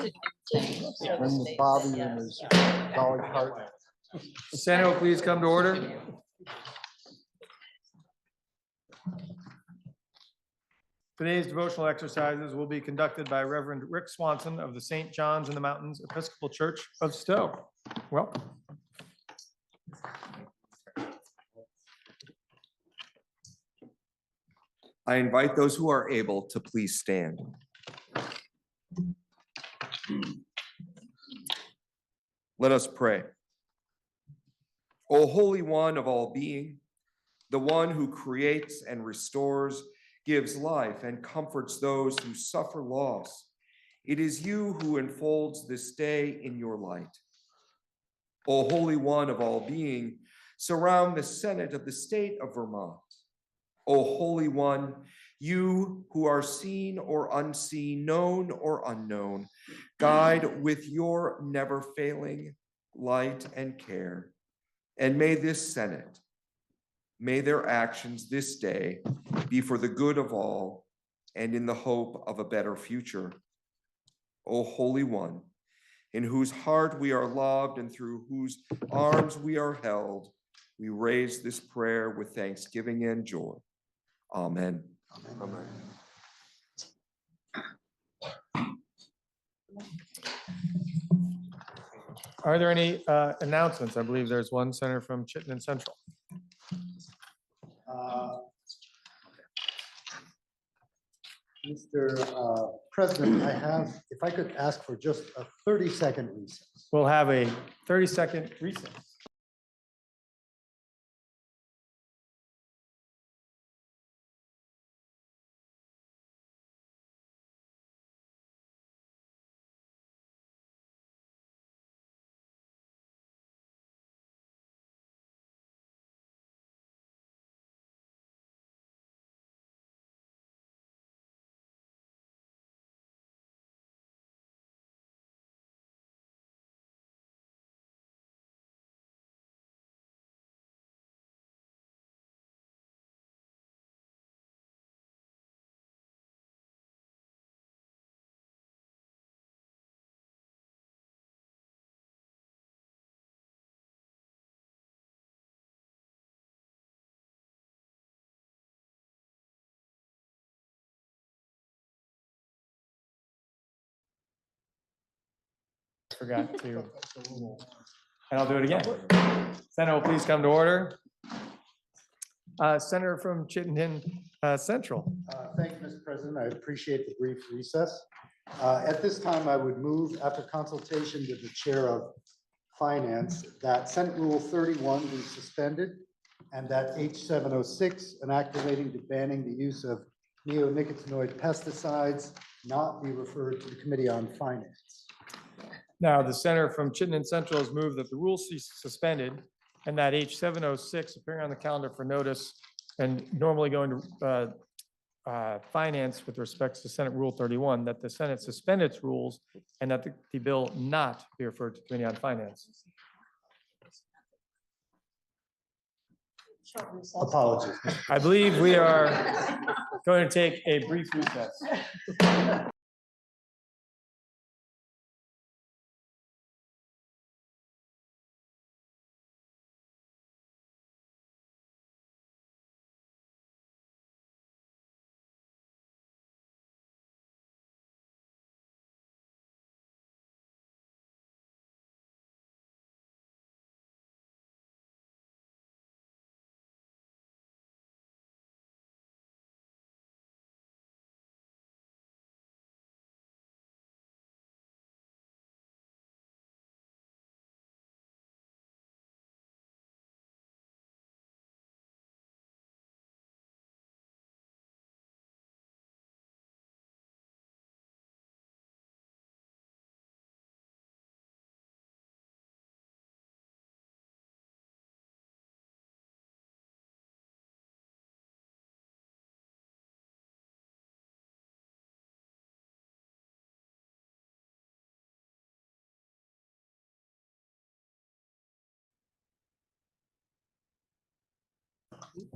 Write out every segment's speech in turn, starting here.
Bring the Bobby and his Dolly Parton. Senator, will please come to order. Today's devotional exercises will be conducted by Reverend Rick Swanson of the St. John's in the Mountains Episcopal Church of Stowe. Welcome. I invite those who are able to please stand. Let us pray. O Holy One of all being, the one who creates and restores, gives life and comforts those who suffer loss, it is you who enfolds this day in your light. O Holy One of all being, surround the Senate of the state of Vermont. O Holy One, you who are seen or unseen, known or unknown, guide with your never failing light and care. And may this Senate, may their actions this day be for the good of all and in the hope of a better future. O Holy One, in whose heart we are loved and through whose arms we are held, we raise this prayer with thanksgiving and joy. Amen. Amen. Are there any announcements? I believe there's one, Senator from Chittenden Central. Mr. President, I have, if I could ask for just a 30-second recess. We'll have a 30-second recess. Forgot to, and I'll do it again. Senator, please come to order. Senator from Chittenden Central. Thank you, Mr. President. I appreciate the brief recess. At this time, I would move, after consultation with the Chair of Finance, that Senate Rule 31 be suspended and that H706, an act relating to banning the use of neonicotinoid pesticides, not be referred to the Committee on Finance. Now, the senator from Chittenden Central has moved that the rules be suspended and that H706 appearing on the calendar for notice and normally going to finance with respect to Senate Rule 31, that the Senate suspend its rules and that the bill not be referred to Committee on Finance. Apologies. I believe we are going to take a brief recess.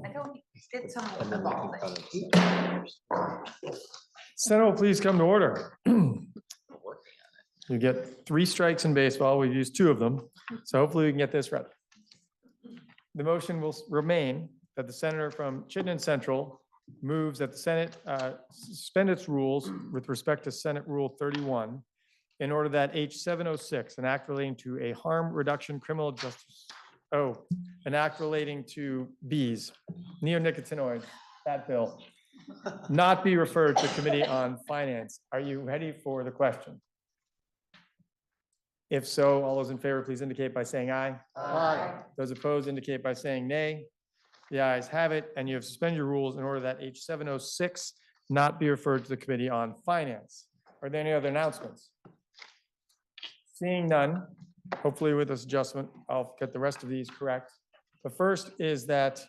I don't get some of the ball. Senator, please come to order. You get 3 strikes in baseball. We've used 2 of them. So hopefully we can get this right. The motion will remain that the senator from Chittenden Central moves that the Senate suspend its rules with respect to Senate Rule 31 in order that H706, an act relating to a harm reduction criminal justice, an act relating to bees, neonicotinoids, that bill, not be referred to Committee on Finance. Are you ready for the question? If so, all those in favor, please indicate by saying aye. Aye. Those opposed indicate by saying nay. The ayes have it, and you have suspended your rules in order that H706 not be referred to the Committee on Finance. Are there any other announcements? Seeing none, hopefully with this adjustment, I'll get the rest of these correct. The first is that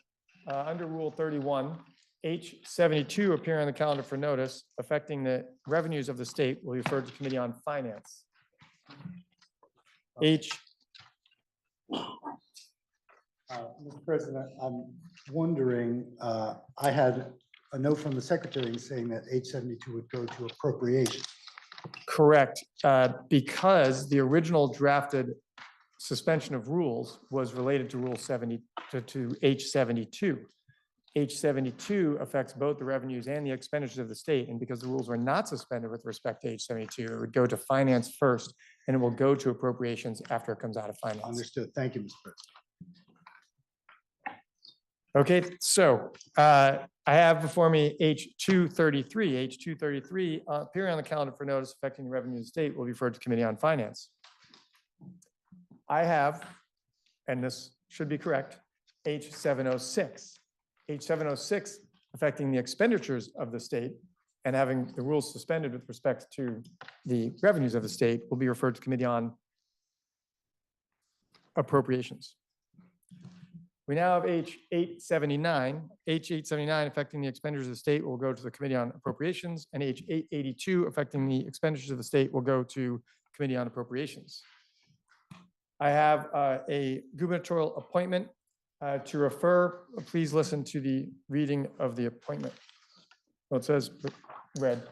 under Rule 31, H72 appearing on the calendar for notice affecting the revenues of the state will be referred to Committee on Finance. Mr. President, I'm wondering, I had a note from the secretary saying that H72 would go to appropriation. Correct, because the original drafted suspension of rules was related to Rule 70 to H72. H72 affects both the revenues and the expenditures of the state, and because the rules were not suspended with respect to H72, it would go to finance first, and it will go to appropriations after it comes out of finance. Understood. Thank you, Mr. President. Okay, so I have before me H233. H233 appearing on the calendar for notice affecting the revenue of the state will be referred to Committee on Finance. I have, and this should be correct, H706. H706 affecting the expenditures of the state and having the rules suspended with respect to the revenues of the state will be referred to Committee on Appropriations. We now have H879. H879 affecting the expenditures of the state will go to the Committee on Appropriations, and H882 affecting the expenditures of the state will go to Committee on Appropriations. I have a gubernatorial appointment to refer. Please listen to the reading of the appointment. Well, it says read.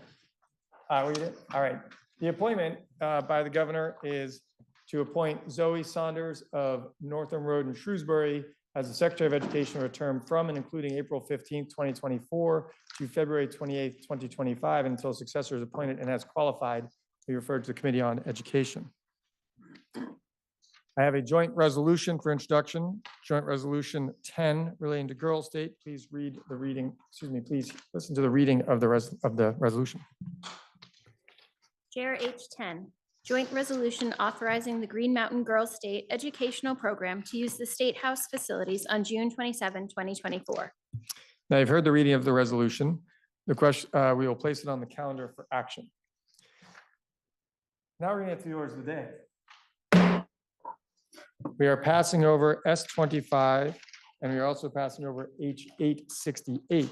Read it. All right. The appointment by the governor is to appoint Zoe Saunders of Northam Road in Shrewsbury as the Secretary of Education for a term from and including April 15th, 2024 to February 28th, 2025, until a successor is appointed and has qualified, be referred to the Committee on Education. I have a joint resolution for introduction, Joint Resolution 10 relating to Girl State. Please read the reading, please listen to the reading of the resolution. Chair H10, joint resolution authorizing the Green Mountain Girls State Educational Program to use the State House facilities on June 27, 2024. Now you've heard the reading of the resolution. The question, we will place it on the calendar for action. Now we're going to get to the orders of the day. We are passing over S25, and we are also passing over H868,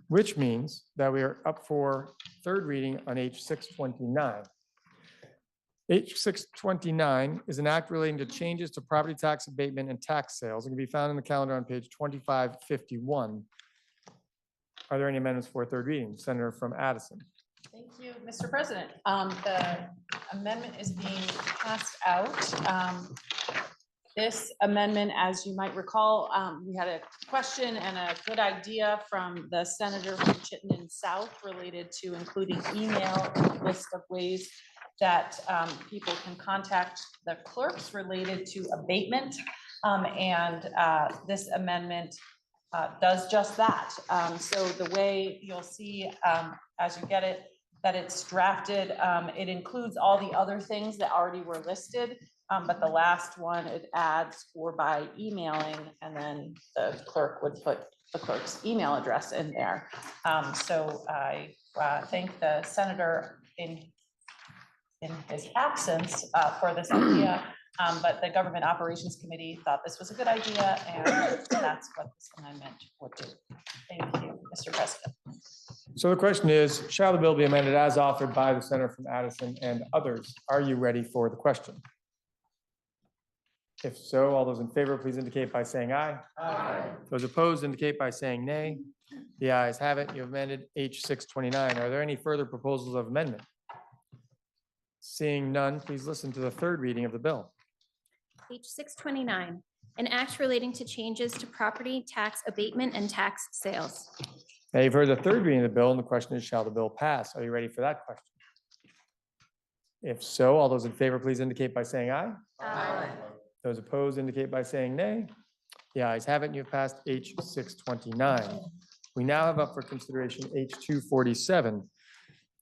which means that we are up for third reading on H629. H629 is an act relating to changes to property tax abatement and tax sales. It can be found in the calendar on page 2551. Are there any amendments for third reading? Senator from Addison. Thank you, Mr. President. The amendment is being passed out. This amendment, as you might recall, we had a question and a good idea from the senator from Chittenden South related to including email list of ways that people can contact the clerks related to abatement. This amendment does just that. So the way you'll see as you get it, that it's drafted, it includes all the other things that already were listed. But the last one, it adds or by emailing, and then the clerk would put the clerk's email address in there. So I thank the senator in his absence for this idea, but the Government Operations Committee thought this was a good idea, and that's what this amendment would do. Thank you, Mr. President. So the question is, shall the bill be amended as offered by the senator from Addison and others? Are you ready for the question? If so, all those in favor, please indicate by saying aye. Aye. Those opposed indicate by saying nay. The ayes have it. You have amended H629. Are there any further proposals of amendment? Seeing none, please listen to the third reading of the bill. H 629, an act relating to changes to property tax abatement and tax sales. Now you've heard the third reading of the bill, and the question is, shall the bill pass? Are you ready for that question? If so, all those in favor, please indicate by saying aye. Aye. Those opposed indicate by saying nay. The ayes have it, and you've passed H 629. We now have up for consideration H 247.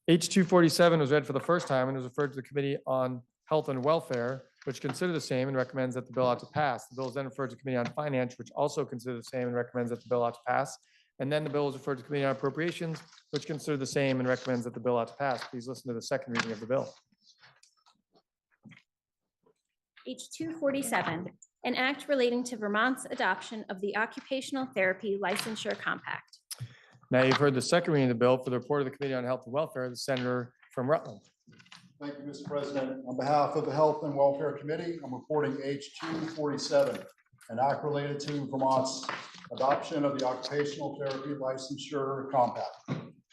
H 247 was read for the first time and was referred to the Committee on Health and Welfare, which considered the same and recommends that the bill ought to pass. The bill is then referred to Committee on Finance, which also considered the same and recommends that the bill ought to pass. And then the bill is referred to Committee on Appropriations, which considered the same and recommends that the bill ought to pass. Please listen to the second reading of the bill. H 247, an act relating to Vermont's adoption of the Occupational Therapy Licensure Compact. Now you've heard the second reading of the bill. For the report of the Committee on Health and Welfare, the senator from Rutland. Thank you, Mr. President. On behalf of the Health and Welfare Committee, I'm reporting H 247, an act related to Vermont's adoption of the Occupational Therapy Licensure Compact.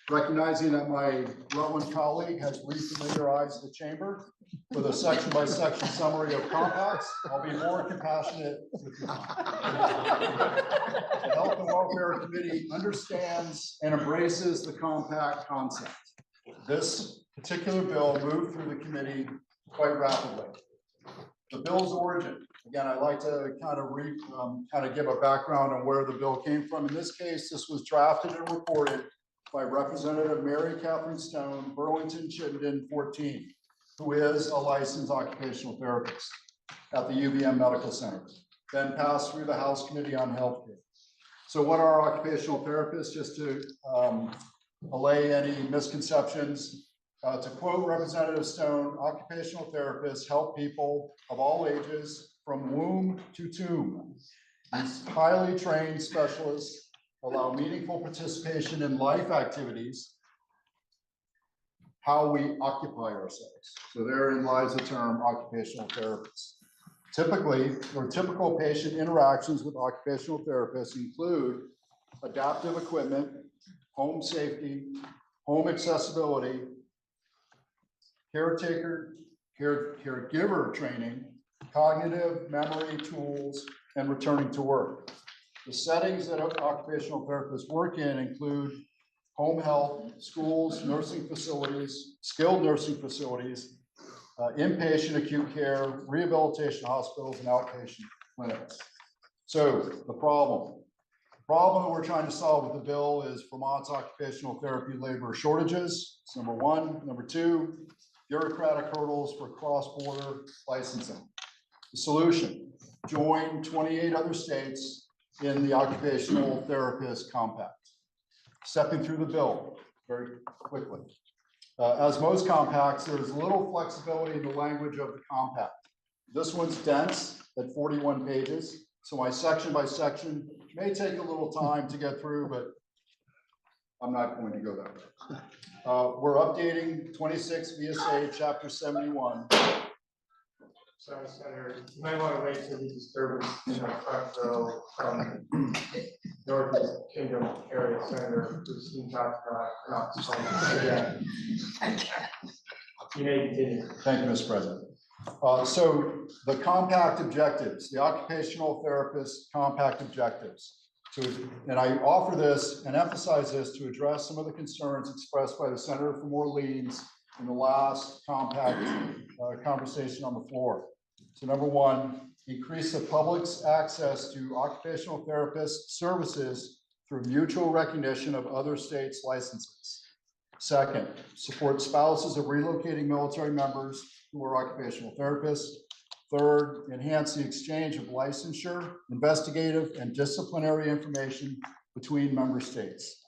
Recognizing that my Rutland colleague has refamiliarized the chamber with a section-by-section summary of compacts, I'll be more compassionate with you. The Health and Welfare Committee understands and embraces the compact concept. This particular bill moved through the committee quite rapidly. The bill's origin, again, I'd like to kind of give a background on where the bill came from. In this case, this was drafted and reported by Representative Mary Catherine Stone, Burlington, Chittenden 14, who is a licensed occupational therapist at the UVM Medical Center, then passed through the House Committee on Healthcare. So what are occupational therapists? Just to allay any misconceptions, to quote Representative Stone, occupational therapists help people of all ages from womb to tomb. These highly trained specialists allow meaningful participation in life activities, how we occupy ourselves. So therein lies the term occupational therapist. Typically, or typical patient interactions with occupational therapists include adaptive equipment, home safety, home accessibility, caregiver training, cognitive memory tools, and returning to work. The settings that occupational therapists work in include home health, schools, nursing facilities, skilled nursing facilities, inpatient acute care, rehabilitation hospitals, and outpatient clinics. So the problem that we're trying to solve with the bill is Vermont's occupational therapy labor shortages. It's number one. Number two, bureaucratic hurdles for cross-border licensing. The solution, join 28 other states in the Occupational Therapist Compact. Stepping through the bill very quickly. As most compacts, there is little flexibility in the language of the compact. This one's dense at 41 pages. So my section by section may take a little time to get through, but I'm not going to go that way. We're updating 26 VSA Chapter 71. Sorry, Senator, you might want to wait till the disturbance in the front row from Northeast Kingdom area, Senator, who's in talk about. You may continue. Thank you, Mr. President. So the compact objectives, the occupational therapist compact objectives. And I offer this and emphasize this to address some of the concerns expressed by the Senator from Orleans in the last compact conversation on the floor. So number one, increase the public's access to occupational therapist services through mutual recognition of other states' licenses. Second, support spouses of relocating military members who are occupational therapists. Third, enhance the exchange of licensure, investigative, and disciplinary information between member states.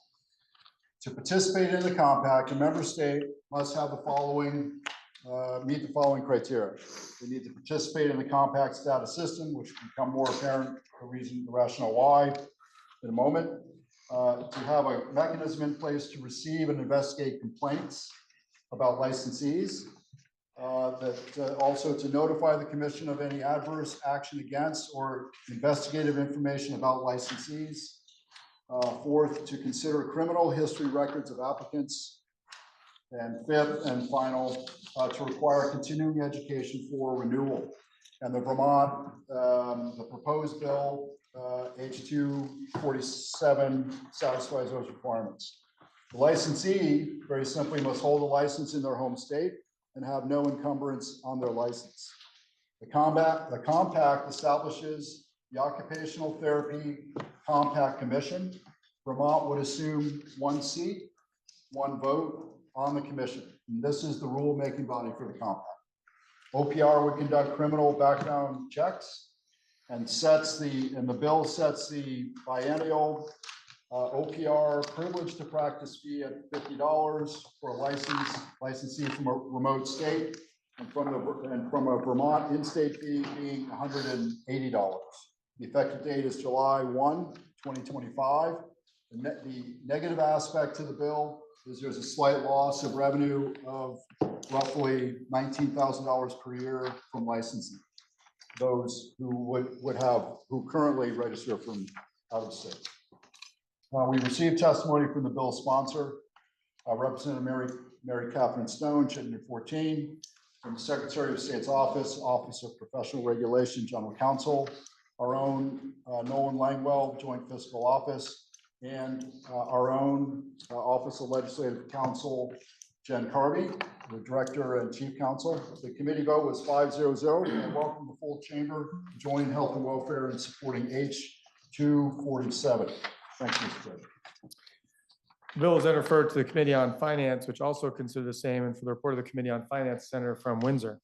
To participate in the compact, a member state must have the following, meet the following criteria. They need to participate in the compact status system, which will become more apparent for the rationale why in a moment. To have a mechanism in place to receive and investigate complaints about licensees. Also to notify the commission of any adverse action against or investigative information about licensees. Fourth, to consider criminal history records of applicants. And fifth and final, to require continuing education for renewal. And the Vermont, the proposed bill, H 247 satisfies those requirements. The licensee, very simply, must hold a license in their home state and have no encumbrance on their license. The compact establishes the Occupational Therapy Compact Commission. Vermont would assume 1 seat, 1 vote on the commission. And this is the rulemaking body for the compact. OPR would conduct criminal background checks and the bill sets the biennial OPR privilege to practice fee at $50 for a licensee from a remote state, and from a Vermont in-state fee being $180. The effective date is July 1, 2025. The negative aspect to the bill is there's a slight loss of revenue of roughly $19,000 per year from licensing. Those who currently register from out of state. We received testimony from the bill sponsor, Representative Mary Catherine Stone, Chittenden 14, from the Secretary of State's Office of Professional Regulation, General Counsel, our own Nolan Langwell, Joint Fiscal Office, and our own Office of Legislative Counsel, Jen Carvey, the Director and Chief Counsel. The committee vote was 5-0-0, and I welcome the full chamber to join health and welfare in supporting H 247. Thank you, Mr. President. The bill is then referred to the Committee on Finance, which also considered the same, and for the report of the Committee on Finance, Senator from Windsor.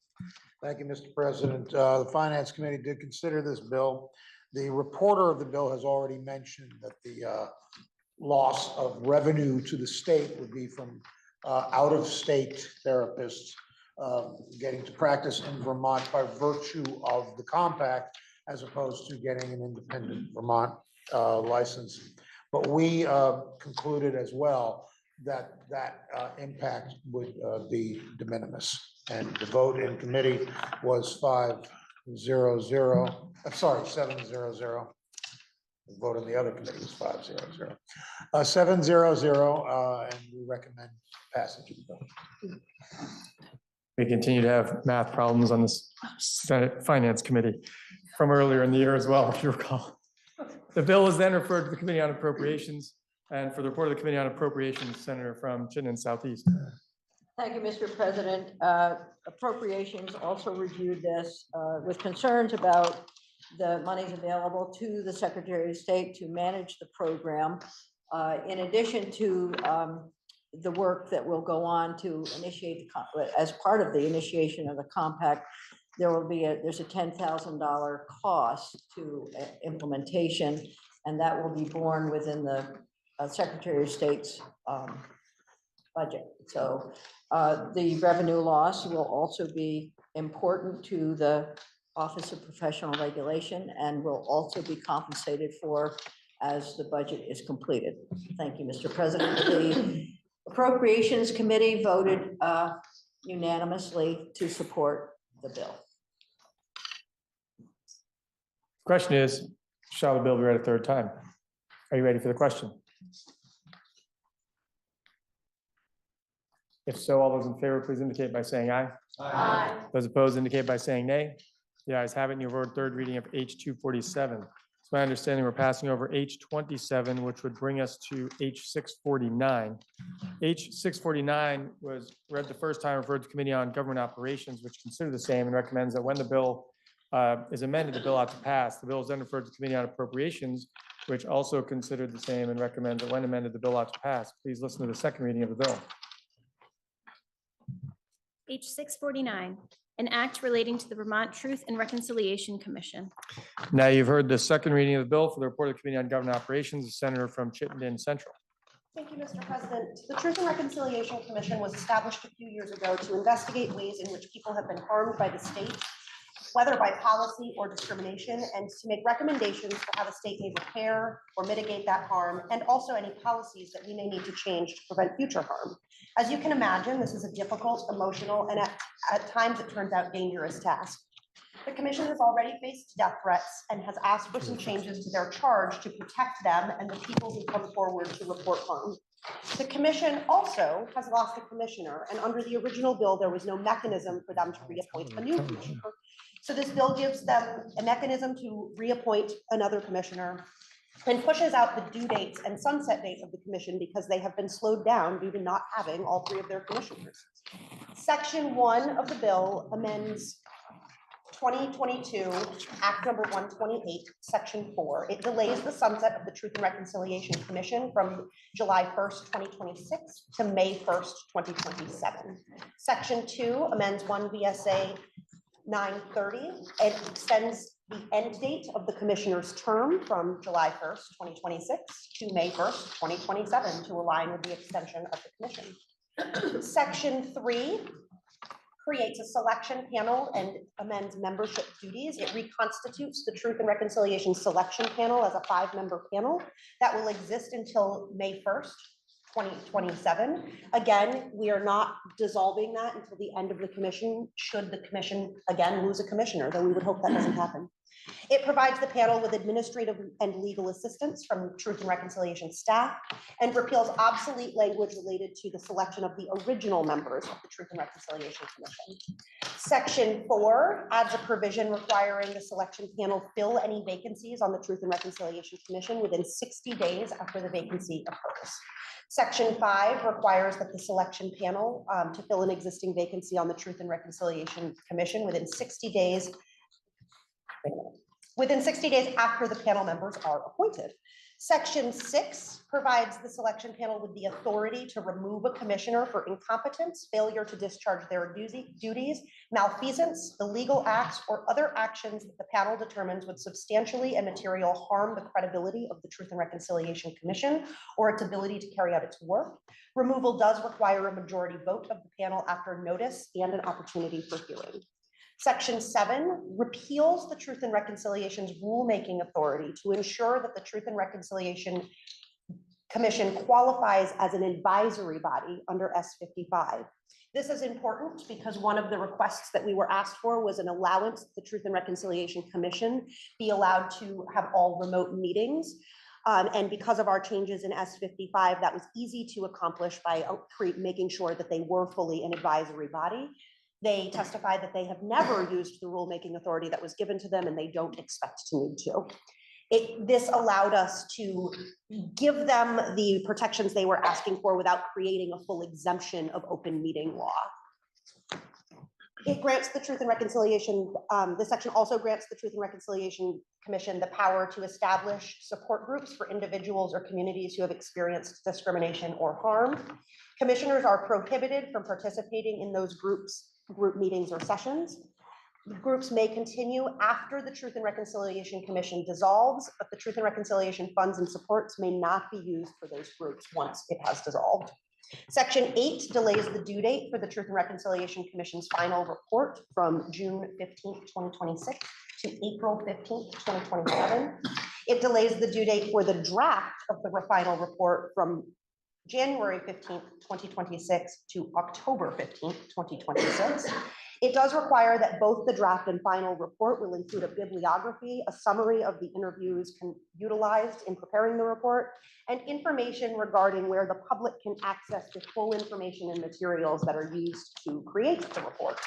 Thank you, Mr. President. The Finance Committee did consider this bill. The reporter of the bill has already mentioned that the loss of revenue to the state would be from out-of-state therapists getting to practice in Vermont by virtue of the compact, as opposed to getting an independent Vermont license. But we concluded as well that impact would be de minimis. And the vote in committee was 5-0-0. I'm sorry, 7-0-0. The vote on the other committee was 5-0-0. 7-0-0, and we recommend passage of the bill. We continue to have math problems on this Senate Finance Committee from earlier in the year as well, if you recall. The bill is then referred to the Committee on Appropriations, and for the report of the Committee on Appropriations, Senator from Chittenden Southeast. Thank you, Mr. President. Appropriations also reviewed this with concerns about the monies available to the Secretary of State to manage the program. In addition to the work that will go on to initiate, as part of the initiation of the compact, there's a $10,000 cost to implementation, and that will be borne within the Secretary of State's budget. So the revenue loss will also be important to the Office of Professional Regulation and will also be compensated for as the budget is completed. Thank you, Mr. President. The Appropriations Committee voted unanimously to support the bill. Question is, shall the bill be read a third time? Are you ready for the question? If so, all those in favor, please indicate by saying aye. Aye. Those opposed indicate by saying nay. The ayes have it, and you vote third reading of H 247. It's my understanding we're passing over H 27, which would bring us to H 649. H 649 was read the first time, referred to Committee on Government Operations, which considered the same and recommends that when the bill is amended, the bill ought to pass. The bill is then referred to Committee on Appropriations, which also considered the same and recommends that when amended, the bill ought to pass. Please listen to the second reading of the bill. H 649, an act relating to the Vermont Truth and Reconciliation Commission. Now you've heard the second reading of the bill. For the report of the Committee on Government Operations, the Senator from Chittenden Central. Thank you, Mr. President. The Truth and Reconciliation Commission was established a few years ago to investigate ways in which people have been harmed by the state, whether by policy or discrimination, and to make recommendations for how the state may repair or mitigate that harm, and also any policies that we may need to change to prevent future harm. As you can imagine, this is a difficult, emotional, and at times it turns out dangerous task. The commission has already faced death threats and has asked for some changes to their charge to protect them and the people who come forward to report harm. The commission also has lost a commissioner, and under the original bill, there was no mechanism for them to reappoint a new commissioner. So this bill gives them a mechanism to reappoint another commissioner and pushes out the due dates and sunset date of the commission because they have been slowed down due to not having all three of their commissioners. Section 1 of the bill amends 2022 Act number 128, Section 4. It delays the sunset of the Truth and Reconciliation Commission from July 1st, 2026 to May 1st, 2027. Section 2 amends 1 VSA 930. It extends the end date of the commissioner's term from July 1st, 2026 to May 1st, 2027 to align with the extension of the commission. Section 3 creates a selection panel and amends membership duties. It reconstitutes the Truth and Reconciliation Selection Panel as a 5-member panel that will exist until May 1st, 2027. Again, we are not dissolving that until the end of the commission, should the commission again lose a commissioner, though we would hope that doesn't happen. It provides the panel with administrative and legal assistance from Truth and Reconciliation staff and repeals obsolete language related to the selection of the original members of the Truth and Reconciliation Commission. Section 4 adds a provision requiring the selection panel fill any vacancies on the Truth and Reconciliation Commission within 60 days after the vacancy occurs. Section 5 requires that the selection panel to fill an existing vacancy on the Truth and Reconciliation Commission within 60 days after the panel members are appointed. Section 6 provides the selection panel with the authority to remove a commissioner for incompetence, failure to discharge their duties, malfeasance, illegal acts, or other actions that the panel determines would substantially and materially harm the credibility of the Truth and Reconciliation Commission or its ability to carry out its work. Removal does require a majority vote of the panel after notice and an opportunity for hearing. Section 7 repeals the Truth and Reconciliation's rulemaking authority to ensure that the Truth and Reconciliation Commission qualifies as an advisory body under S55. This is important because one of the requests that we were asked for was an allowance that the Truth and Reconciliation Commission be allowed to have all remote meetings. And because of our changes in S55, that was easy to accomplish by making sure that they were fully an advisory body. They testified that they have never used the rulemaking authority that was given to them, and they don't expect to need to. This allowed us to give them the protections they were asking for without creating a full exemption of open meeting law. It grants the Truth and Reconciliation, this section also grants the Truth and Reconciliation Commission the power to establish support groups for individuals or communities who have experienced discrimination or harm. Commissioners are prohibited from participating in those group meetings or sessions. The groups may continue after the Truth and Reconciliation Commission dissolves, but the Truth and Reconciliation funds and supports may not be used for those groups once it has dissolved. Section 8 delays the due date for the Truth and Reconciliation Commission's final report from June 15th, 2026 to April 15th, 2027. It delays the due date for the draft of the final report from January 15th, 2026 to October 15th, 2026. It does require that both the draft and final report will include a bibliography, a summary of the interviews utilized in preparing the report, and information regarding where the public can access the full information and materials that are used to create the report.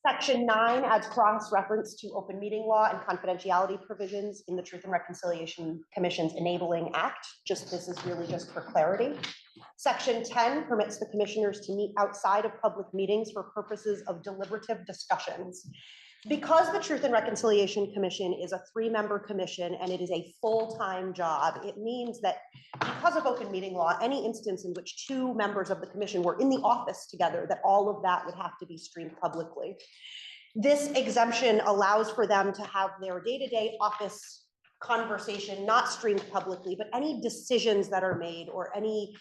Section 9 adds cross-reference to open meeting law and confidentiality provisions in the Truth and Reconciliation Commission's Enabling Act. This is really just for clarity. Section 10 permits the commissioners to meet outside of public meetings for purposes of deliberative discussions. Because the Truth and Reconciliation Commission is a 3-member commission and it is a full-time job, it means that because of open meeting law, any instance in which 2 members of the commission were in the office together, that all of that would have to be streamed publicly. This exemption allows for them to have their day-to-day office conversation not streamed publicly, but any decisions that are made or any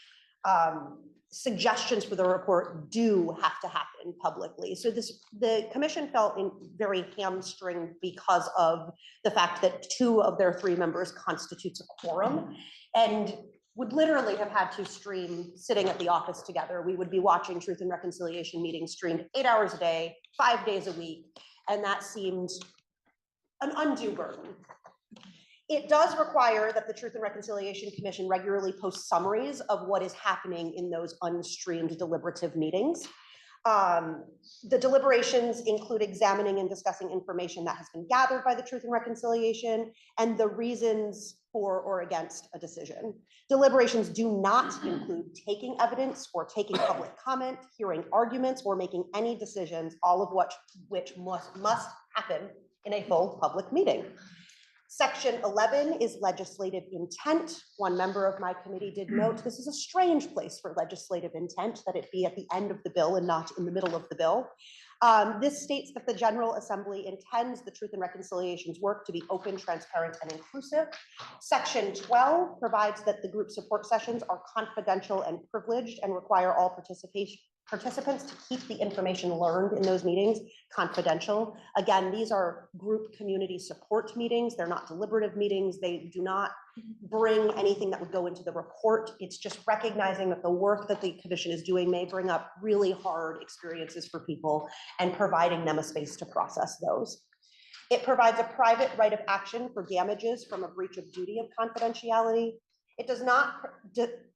suggestions for the report do have to happen publicly. So the commission felt very hamstringed because of the fact that 2 of their 3 members constitutes a quorum and would literally have had to stream sitting at the office together. We would be watching Truth and Reconciliation meetings streamed 8 hours a day, 5 days a week. and that seemed an undue burden. It does require that the Truth and Reconciliation Commission regularly post summaries of what is happening in those unstreamed deliberative meetings. The deliberations include examining and discussing information that has been gathered by the Truth and Reconciliation and the reasons for or against a decision. Deliberations do not include taking evidence or taking public comment, hearing arguments, or making any decisions, all of which must happen in a full public meeting. Section 11 is legislative intent. One member of my committee did note this is a strange place for legislative intent, that it be at the end of the bill and not in the middle of the bill. This states that the General Assembly intends the Truth and Reconciliation's work to be open, transparent, and inclusive. Section 12 provides that the group support sessions are confidential and privileged and require all participants to keep the information learned in those meetings confidential. Again, these are group community support meetings. They're not deliberative meetings. They do not bring anything that would go into the report. It's just recognizing that the work that the commission is doing may bring up really hard experiences for people and providing them a space to process those. It provides a private right of action for damages from a breach of duty of confidentiality. It does not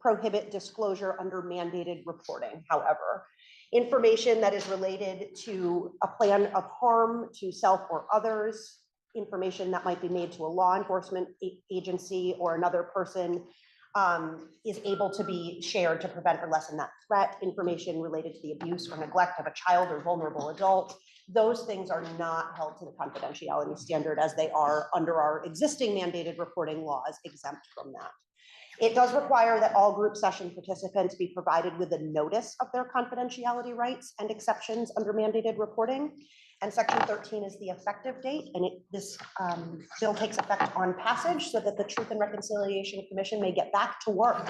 prohibit disclosure under mandated reporting, however. Information that is related to a plan of harm to self or others, information that might be made to a law enforcement agency or another person is able to be shared to prevent or lessen that threat. Information related to the abuse or neglect of a child or vulnerable adult. Those things are not held to the confidentiality standard as they are under our existing mandated reporting laws, exempt from that. It does require that all group session participants be provided with a notice of their confidentiality rights and exceptions under mandated reporting. And section 13 is the effective date, and this bill takes effect on passage so that the Truth and Reconciliation Commission may get back to work.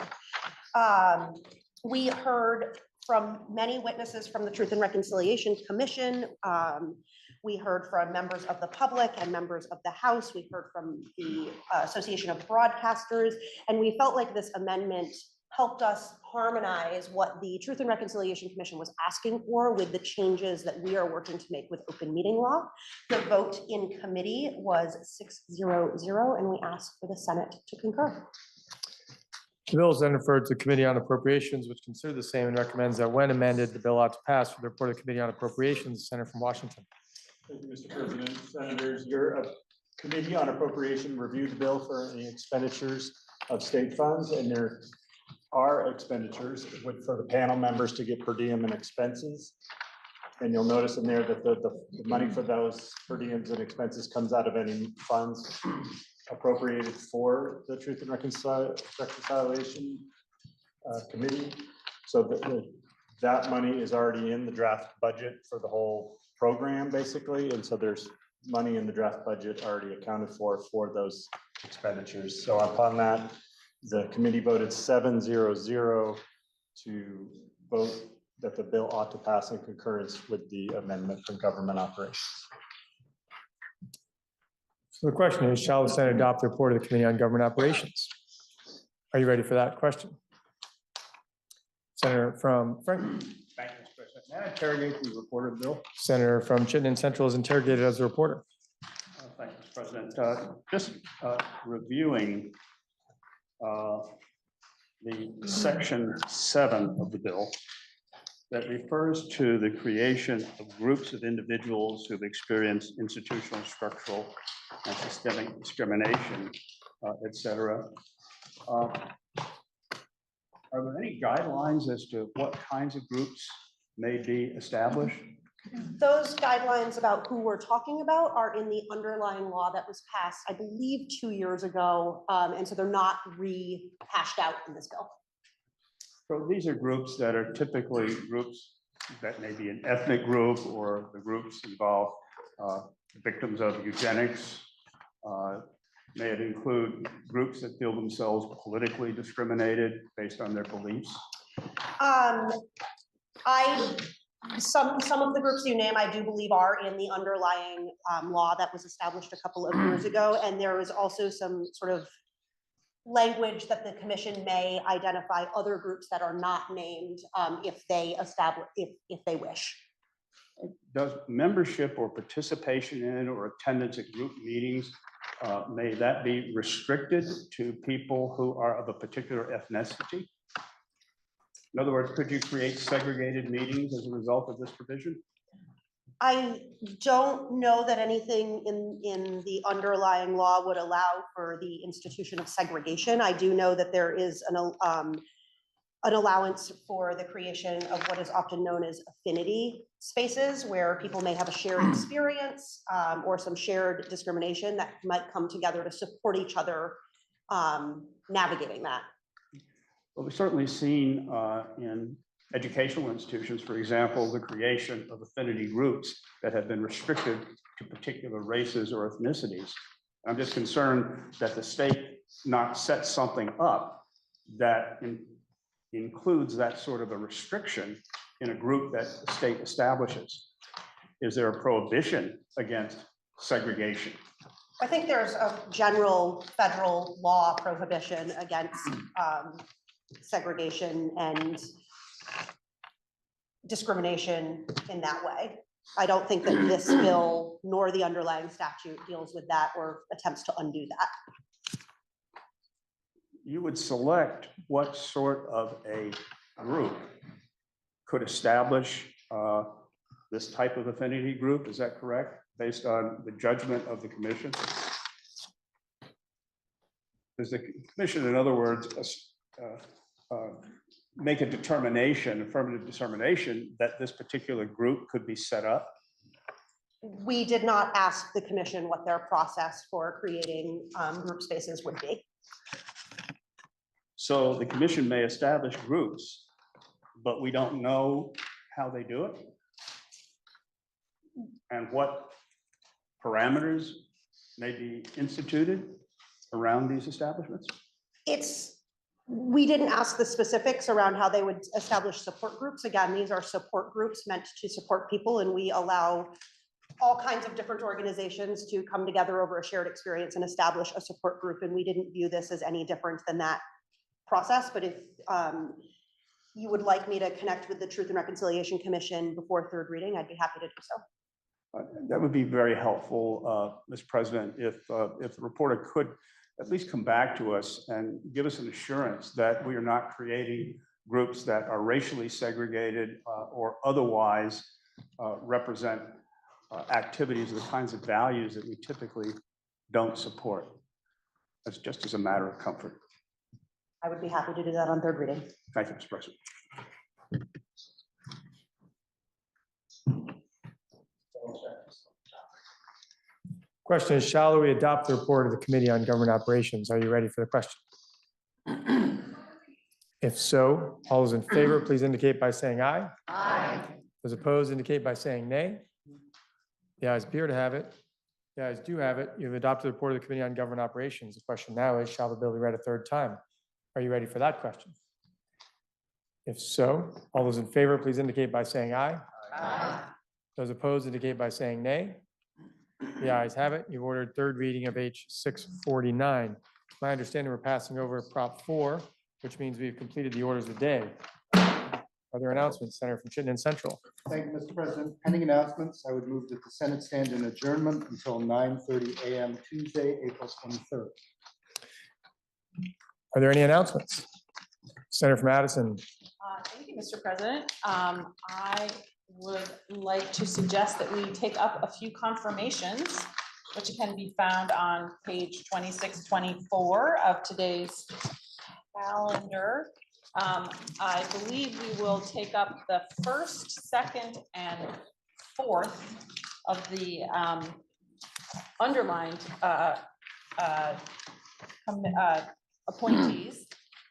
We heard from many witnesses from the Truth and Reconciliation Commission. We heard from members of the public and members of the House. We heard from the Association of Broadcasters, and we felt like this amendment helped us harmonize what the Truth and Reconciliation Commission was asking for with the changes that we are working to make with open meeting law. The vote in committee was 6-0-0, and we ask for the Senate to concur. The bill is then referred to Committee on Appropriations, which considered the same and recommends that when amended, the bill ought to pass. For the report of the Committee on Appropriations, Senator from Washington. Thank you, Mr. President. Senators, your Committee on Appropriation reviewed the bill for the expenditures of state funds, and there are expenditures for the panel members to get per diem and expenses. And you'll notice in there that the money for those per diems and expenses comes out of any funds appropriated for the Truth and Reconciliation Committee. So that money is already in the draft budget for the whole program, basically. And so there's money in the draft budget already accounted for those expenditures. So upon that, the committee voted 7-0-0 to vote that the bill ought to pass in concurrence with the amendment from government operations. So the question is, shall the Senate adopt the report of the Committee on Government Operations? Are you ready for that question? Senator from Franklin. Thank you, Mr. President. May I interrogate the report of the bill? Senator from Chittenden Central is interrogated as a reporter. Thank you, Mr. President. Just reviewing the section 7 of the bill that refers to the creation of groups of individuals who've experienced institutional, structural, and systemic discrimination, et cetera. Are there any guidelines as to what kinds of groups may be established? Those guidelines about who we're talking about are in the underlying law that was passed, I believe, 2 years ago. And so they're not rehashed out in this bill. So these are groups that are typically groups that may be an ethnic group, or the groups involve victims of eugenics. May it include groups that feel themselves politically discriminated based on their beliefs? Some of the groups you name, I do believe, are in the underlying law that was established a couple of years ago. And there is also some sort of language that the commission may identify other groups that are not named if they establish, if they wish. Does membership or participation in or attendance at group meetings, may that be restricted to people who are of a particular ethnicity? In other words, could you create segregated meetings as a result of this provision? I don't know that anything in the underlying law would allow for the institution of segregation. I do know that there is an allowance for the creation of what is often known as affinity spaces, where people may have a shared experience or some shared discrimination that might come together to support each other navigating that. Well, we've certainly seen in educational institutions, for example, the creation of affinity groups that have been restricted to particular races or ethnicities. I'm just concerned that the state not set something up that includes that sort of a restriction in a group that the state establishes. Is there a prohibition against segregation? I think there's a general federal law prohibition against segregation and discrimination in that way. I don't think that this bill nor the underlying statute deals with that or attempts to undo that. You would select what sort of a group could establish this type of affinity group, is that correct? Based on the judgment of the commission? Does the commission, in other words, make a determination, affirmative determination, that this particular group could be set up? We did not ask the commission what their process for creating group spaces would be. So the commission may establish groups, but we don't know how they do it? And what parameters may be instituted around these establishments? We didn't ask the specifics around how they would establish support groups. Again, these are support groups meant to support people, and we allow all kinds of different organizations to come together over a shared experience and establish a support group. And we didn't view this as any different than that process. But if you would like me to connect with the Truth and Reconciliation Commission before third reading, I'd be happy to do so. That would be very helpful, Mr. President, if the reporter could at least come back to us and give us an assurance that we are not creating groups that are racially segregated or otherwise represent activities or the kinds of values that we typically don't support. That's just as a matter of comfort. I would be happy to do that on third reading. Thank you, Mr. President. Question is, shall we adopt the report of the Committee on Government Operations? Are you ready for the question? If so, all those in favor, please indicate by saying aye. Aye. Those opposed indicate by saying nay. The ayes appear to have it. The ayes do have it. You've adopted the report of the Committee on Government Operations. The question now is, shall the bill be read a third time? Are you ready for that question? If so, all those in favor, please indicate by saying aye. Aye. Those opposed indicate by saying nay. The ayes have it. You've ordered third reading of H 649. My understanding, we're passing over Prop 4, which means we've completed the orders of the day. Other announcements, Senator from Chittenden Central. Thank you, Mr. President. Pending announcements, I would move that the Senate stand in adjournment until 9:30 a.m. Tuesday, April 23rd. Are there any announcements? Senator from Addison. Thank you, Mr. President. I would like to suggest that we take up a few confirmations, which can be found on page 2624 of today's calendar. I believe we will take up the first, second, and fourth of the underlined appointees.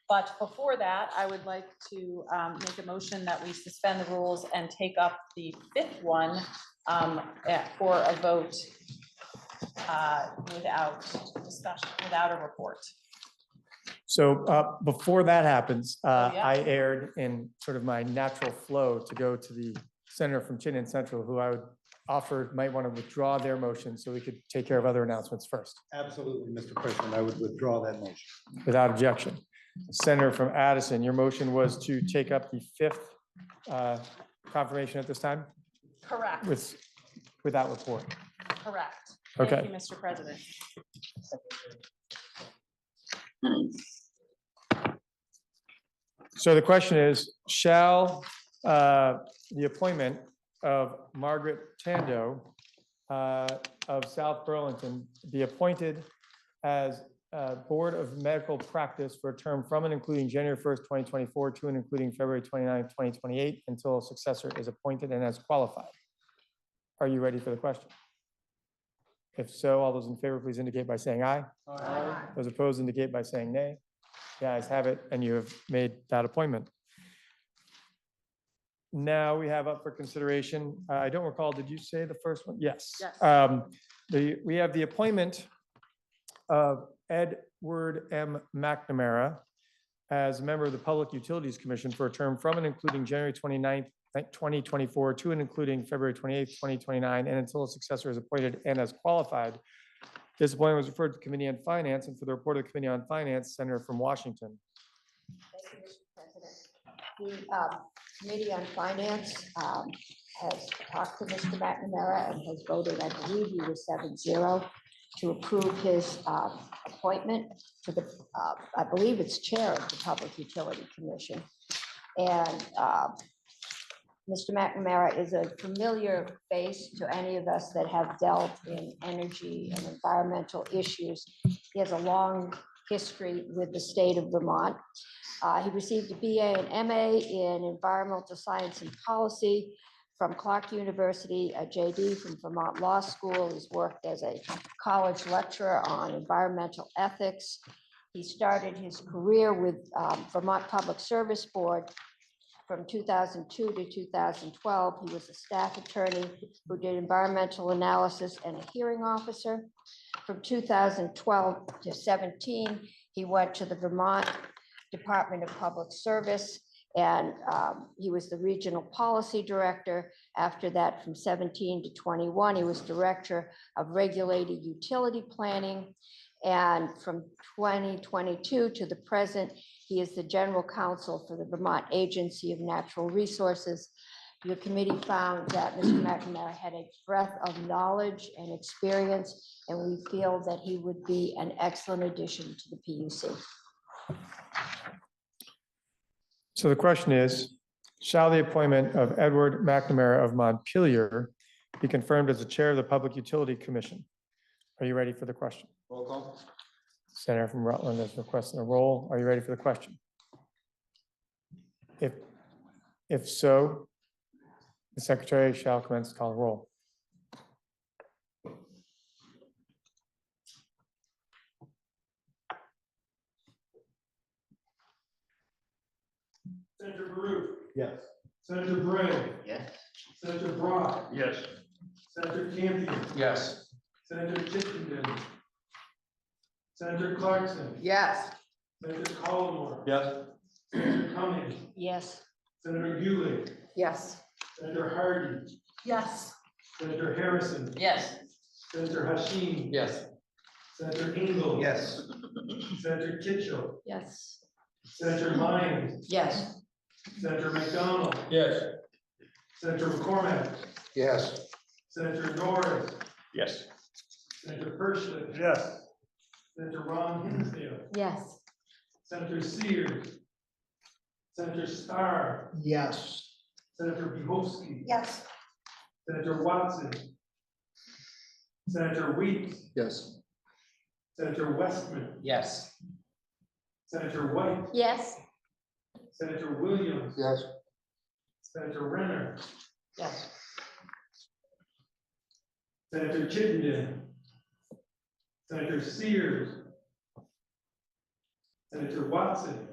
But before that, I would like to make a motion that we suspend the rules and take up the fifth one for a vote without discussion, without a report. So before that happens, yeah. I erred in sort of my natural flow to go to the senator from Chittenden Central, who I would offer might want to withdraw their motion so we could take care of other announcements first. Absolutely, Mr. President. I would withdraw that motion. Without objection. Senator from Addison, your motion was to take up the fifth confirmation at this time? Correct, with that report. correct. Okay. Thank you, Mr. President. So the question is, shall the appointment of Margaret Tando of South Burlington be appointed as Board of Medical Practice for a term from and including January 1st, 2024 to and including February 29th, 2028, until a successor is appointed and as qualified? Are you ready for the question? If so, all those in favor, please indicate by saying aye. Aye. Those opposed indicate by saying nay. The ayes have it, and you have made that appointment. Now we have up for consideration, I don't recall, did you say the first one? Yes. Yes. We have the appointment of Edward M. McNamara as a member of the Public Utilities Commission for a term from and including January 29th, 2024 to and including February 28th, 2029, and until a successor is appointed and as qualified. This appointment was referred to the Committee on Finance, and for the report of the Committee on Finance, Senator from Washington. Thank you, Mr. President. The Committee on Finance has talked to Mr. McNamara and has voted, I believe he was 7-0, to approve his appointment to the, I believe it's chair of the Public Utility Commission. And Mr. McNamara is a familiar face to any of us that have dealt in energy and environmental issues. He has a long history with the state of Vermont. He received a BA and MA in Environmental Science and Policy from Clark University, a JD from Vermont Law School. He's worked as a college lecturer on environmental ethics. He started his career with Vermont Public Service Board from 2002 to 2012. He was a staff attorney who did environmental analysis and a hearing officer. From 2012 to 17, he went to the Vermont Department of Public Service, and he was the regional policy director. After that, from 17 to 21, he was director of regulated utility planning. And from 2022 to the present, he is the general counsel for the Vermont Agency of Natural Resources. Your committee found that Mr. McNamara had a breadth of knowledge and experience, and we feel that he would be an excellent addition to the PUC. So the question is, shall the appointment of Edward McNamara of Montpelier be confirmed as the chair of the Public Utility Commission? Are you ready for the question? Roll call. Senator from Rutland is requesting a roll. Are you ready for the question? If so, the secretary shall commence to call the roll. Senator Baruch, Yes. Senator Bray, Yes. Senator Brock, Yes. Senator Campion, Yes. Senator Chittenden, Senator Clarkson, Yes. Senator Collmore, Yes. Senator Cummings, Yes. Senator Hewley, Yes. Senator Hardy, Yes. Senator Harrison, Yes. Senator Hashim, Yes. Senator Engel, Yes. Senator Kitchell, Yes. Senator Lyons, Yes. Senator McDonald, Yes. Senator McCormack, Yes. Senator Norris, Yes. Senator Pershman, Yes. Senator Ron Hinsdale, Yes. Senator Sears, Senator Starr, Yes. Senator Bihowski, Yes. Senator Watson, Senator Weeks, Yes. Senator Westman, Yes. Senator White, Yes. Senator Williams, Yes. Senator Renner, Yes. Senator Chittenden, Senator Sears, Senator Watson,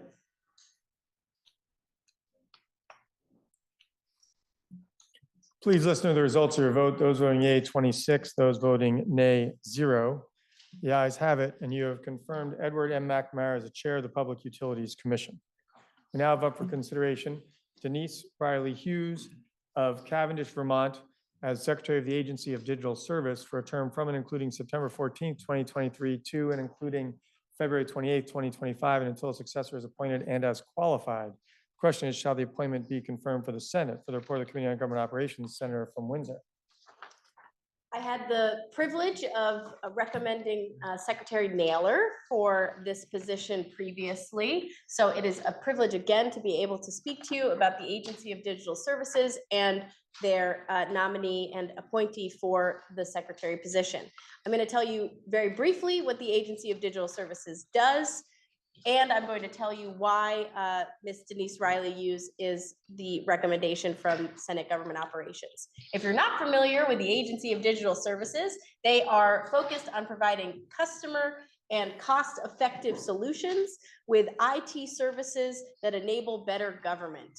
Please listen to the results of your vote. Those voting yea, 26, those voting nay, 0. The ayes have it, and you have confirmed Edward M. McNamara as the chair of the Public Utilities Commission. We now have up for consideration Denise Riley Hughes of Cavendish, Vermont, as Secretary of the Agency of Digital Service for a term from and including September 14th, 2023 to and including February 28th, 2025, and until a successor is appointed and as qualified. Question is, shall the appointment be confirmed for the Senate? For the report of the Committee on Government Operations, Senator from Windsor. I had the privilege of recommending Secretary Naylor for this position previously. So it is a privilege again to be able to speak to you about the Agency of Digital Services and their nominee and appointee for the secretary position. I'm going to tell you very briefly what the Agency of Digital Services does. And I'm going to tell you why Ms. Denise Riley Hughes is the recommendation from Senate Government Operations. If you're not familiar with the Agency of Digital Services, they are focused on providing customer and cost-effective solutions with IT services that enable better government.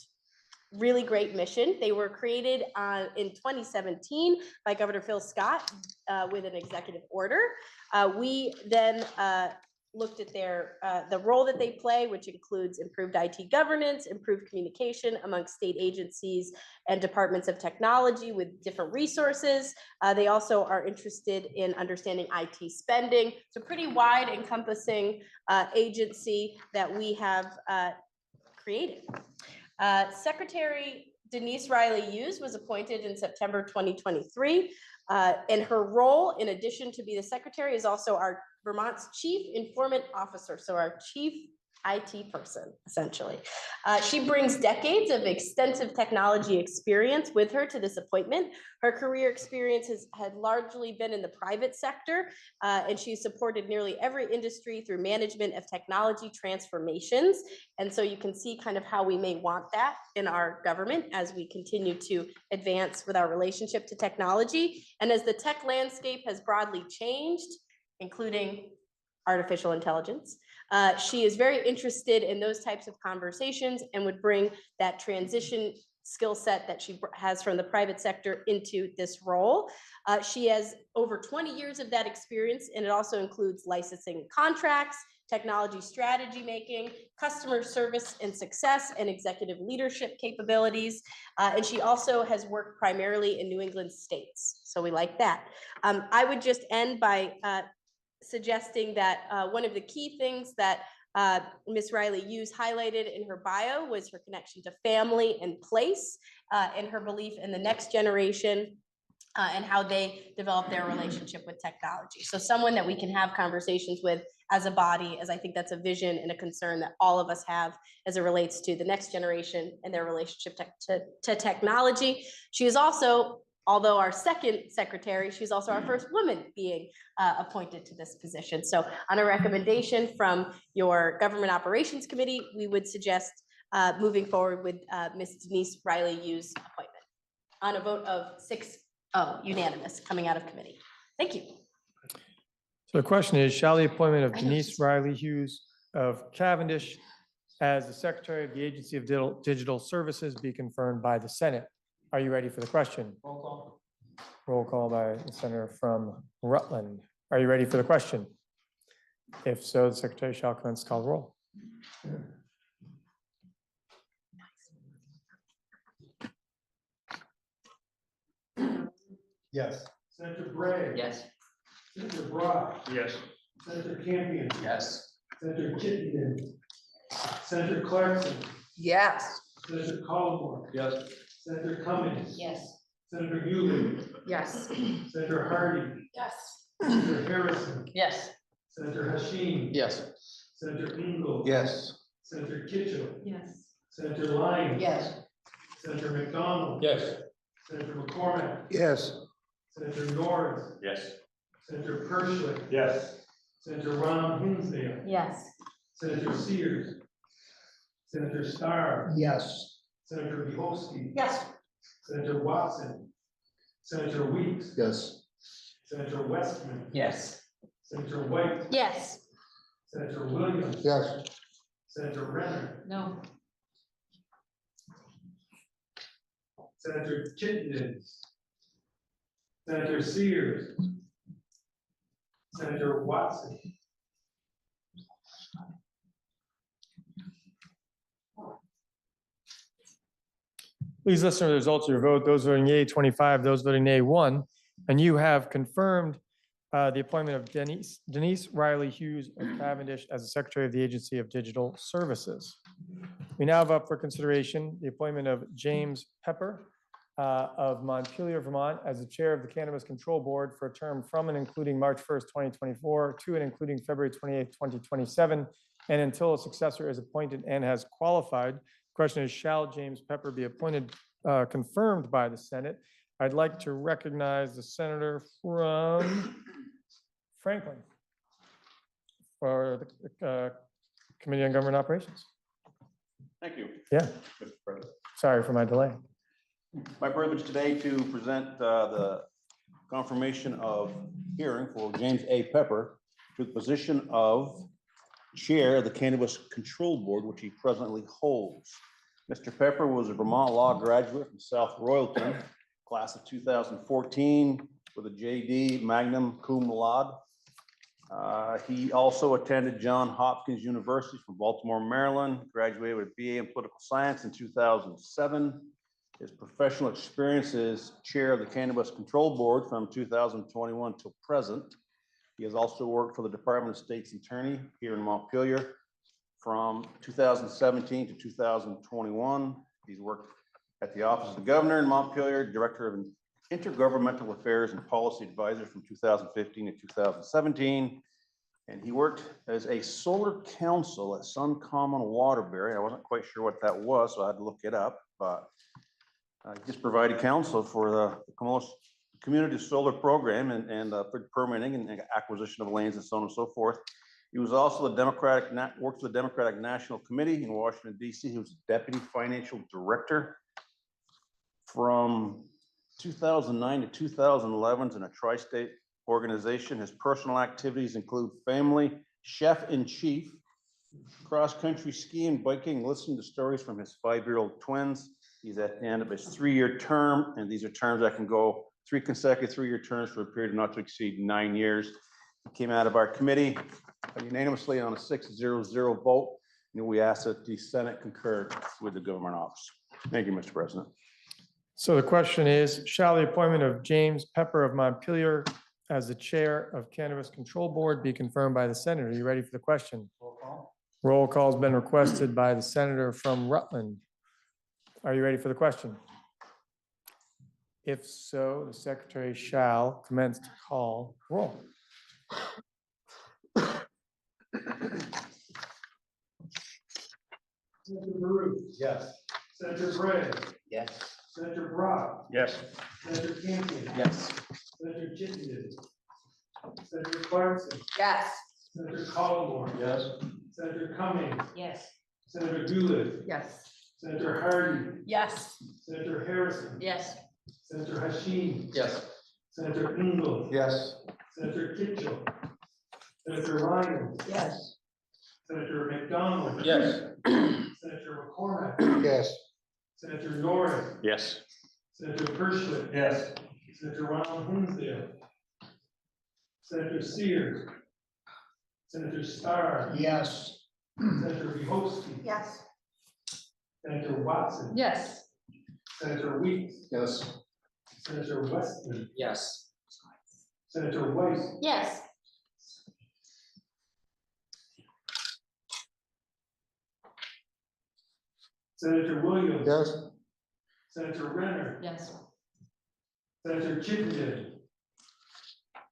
Really great mission. They were created in 2017 by Governor Phil Scott with an executive order. We then looked at the role that they play, which includes improved IT governance, improved communication among state agencies and departments of technology with different resources. They also are interested in understanding IT spending. It's a pretty wide encompassing agency that we have created. Secretary Denise Riley Hughes was appointed in September 2023. And her role, in addition to be the secretary, is also our Vermont's Chief Informant Officer, so our chief IT person, essentially. She brings decades of extensive technology experience with her to this appointment. Her career experience had largely been in the private sector, and she's supported nearly every industry through management of technology transformations. And so you can see kind of how we may want that in our government as we continue to advance with our relationship to technology. And as the tech landscape has broadly changed, including artificial intelligence, she is very interested in those types of conversations and would bring that transition skill set that she has from the private sector into this role. She has over 20 years of that experience, and it also includes licensing contracts, technology strategy making, customer service and success, and executive leadership capabilities. And she also has worked primarily in New England states. So we like that. I would just end by suggesting that one of the key things that Ms. Riley Hughes highlighted in her bio was her connection to family and place, and her belief in the next generation and how they develop their relationship with technology. So someone that we can have conversations with as a body, as I think that's a vision and a concern that all of us have as it relates to the next generation and their relationship to technology. She is also, although our second secretary, she's also our first woman being appointed to this position. So on a recommendation from your Government Operations Committee, we would suggest moving forward with Ms. Denise Riley Hughes' appointment on a vote of 6-0, unanimous, coming out of committee. Thank you. So the question is, shall the appointment of Denise Riley Hughes of Cavendish as the Secretary of the Agency of Digital Services be confirmed by the Senate? Are you ready for the question? Roll call. Roll call by the senator from Rutland. Are you ready for the question? If so, the secretary shall commence to call the roll. Yes. Senator Bray. Yes. Senator Brock. Yes. Senator Campion. Yes. Senator Chittenden. Senator Clarkson. Yes. Senator Collmore. Yes. Senator Cummings. Yes. Senator Hewley. Yes. Senator Hardy. Yes. Senator Harrison. Yes. Senator Hashim. Yes. Senator Ingle. Yes. Senator Kitchell. Yes. Senator Lyons. Yes. Senator McDonald. Yes. Senator McCormick. Yes. Senator Norris. Yes. Senator Perschlick. Yes. Senator Ron Hinsdale. Yes. Senator Sears. Senator Starr. Yes. Senator Mihoski. Yes. Senator Watson. Senator Weeks. Yes. Senator Westman. Yes. Senator White. Yes. Senator Williams. Yes. Senator Renner. No. Senator Chittenden. Senator Sears. Senator Watson. Please listen to the results of your vote. Those voting yea, 25, those voting nay, 1. And you have confirmed the appointment of Denise Riley Hughes of Cavendish as the Secretary of the Agency of Digital Services. We now have up for consideration the appointment of James Pepper of Montpelier, Vermont, as the Chair of the Cannabis Control Board for a term from and including March 1st, 2024 to and including February 28th, 2027, and until a successor is appointed and has qualified. Question is, shall James Pepper be appointed, confirmed by the Senate? I'd like to recognize the senator from Franklin for the Committee on Government Operations. Thank you. Yeah, Mr. President. sorry for my delay. My privilege today to present the confirmation of hearing for James A. Pepper to the position of Chair of the Cannabis Control Board, which he presently holds. Mr. Pepper was a Vermont law graduate from South Royalton, class of 2014, with a JD Magnum Cum Laude. He also attended Johns Hopkins University from Baltimore, Maryland, graduated with a BA in Political Science in 2007. His professional experience is Chair of the Cannabis Control Board from 2021 till present. He has also worked for the Department of State's Attorney here in Montpelier from 2017 to 2021. He's worked at the Office of the Governor in Montpelier, Director of Intergovernmental Affairs and Policy Advisor from 2015 to 2017. And he worked as a solar counsel at Sun Common Waterbury. I wasn't quite sure what that was, so I had to look it up, but he just provided counsel for the community solar program and for permitting and acquisition of lands and so on and so forth. He was also worked for the Democratic National Committee in Washington, D.C. He was Deputy Financial Director from 2009 to 2011 in a tri-state organization. His personal activities include family, chef-in-chief, cross-country skiing, biking, listening to stories from his 5-year-old twins. He's at the end of his 3-year term, and these are terms that can go 3 consecutive 3-year terms for a period of not to exceed 9 years. He came out of our committee unanimously on a 6-0-0 vote, and we ask that the Senate concur with the government office. Thank you, Mr. President. So the question is, shall the appointment of James Pepper of Montpelier as the Chair of Cannabis Control Board be confirmed by the Senate? Are you ready for the question? Roll call has been requested by the senator from Rutland. Are you ready for the question? If so, the secretary shall commence to call roll. Senator Baru. Yes. Senator Bray. Yes. Senator Brock. Yes. Senator Campion. Yes. Senator Chittenden. Senator Clarkson. Yes. Senator Collmore. Yes. Senator Cummings. Yes. Senator Doolittle. Yes. Senator Hardy. Yes. Senator Harrison. Yes. Senator Hashim. Yes. Senator Ingle. Yes. Senator Kitchell. Senator Ryan. Yes. Senator McDonald. Yes. Senator McCormack. Yes. Senator Norris. Yes. Senator Pershlet. Yes. Senator Ronald Hinsdale. Senator Sears. Senator Starr. Yes. Senator Bihowski. Yes. Senator Watson. Yes. Senator Weeks. Yes. Senator Westman. Yes. Senator White. Yes. Senator Williams. Yes. Senator Renner. Yes. Senator Chittenden.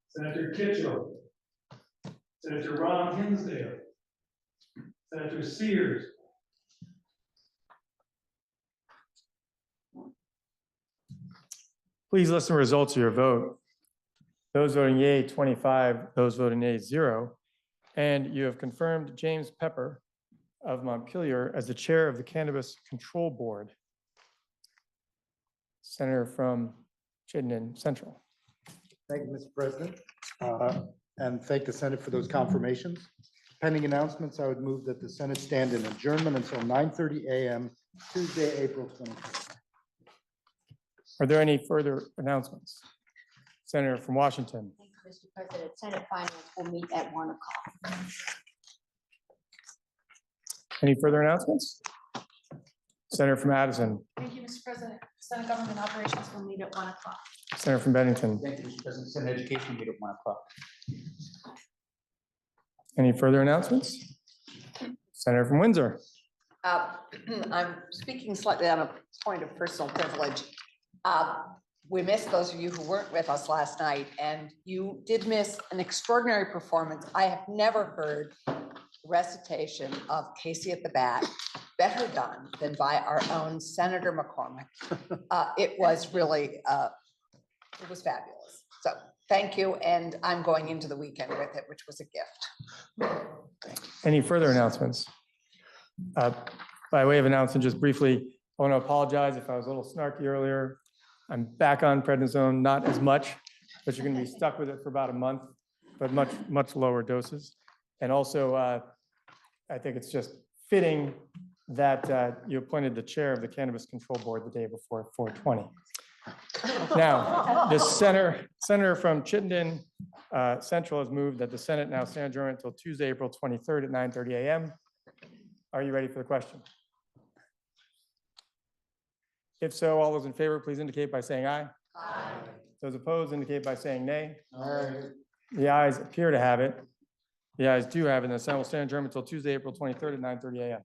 Senator Kitchell. Senator Ron Hinsdale. Senator Sears. Please listen to the results of your vote. Those voting yea, 25, those voting nay, 0. And you have confirmed James Pepper of Montpelier as the Chair of the Cannabis Control Board. Senator from Chittenden Central. Thank you, Mr. President. And thank the Senate for those confirmations. Pending announcements, I would move that the Senate stand in adjournment until 9:30 a.m. Tuesday, April 25th. Are there any further announcements? Senator from Washington. Thank you, Mr. President. Senate Finance will meet at 1 o'clock. Any further announcements? Senator from Addison. Thank you, Mr. President. Senate Government Operations will meet at 1 o'clock. Senator from Bennington. Thank you, Mr. President. Senate Education meet at 1 o'clock. Any further announcements? Senator from Windsor. I'm speaking slightly on a point of personal privilege. We missed those of you who weren't with us last night, and you did miss an extraordinary performance. I have never heard recitation of Casey at the Bat better done than by our own Senator McCormick. It was really, it was fabulous. So thank you, and I'm going into the weekend with it, which was a gift. Any further announcements? By way of announcement, just briefly, I want to apologize if I was a little snarky earlier. I'm back on prednisone, not as much, but you're going to be stuck with it for about a month, but much lower doses. And also, I think it's just fitting that you appointed the chair of the Cannabis Control Board the day before 4/20. Now, the senator from Chittenden Central has moved that the Senate now stand adjourned until Tuesday, April 23rd at 9:30 a.m. Are you ready for the question? If so, all those in favor, please indicate by saying aye. Aye. Those opposed indicate by saying nay. The ayes appear to have it. The ayes do have it, and the Senate will stand adjourned until Tuesday, April 23rd at 9:30 a.m.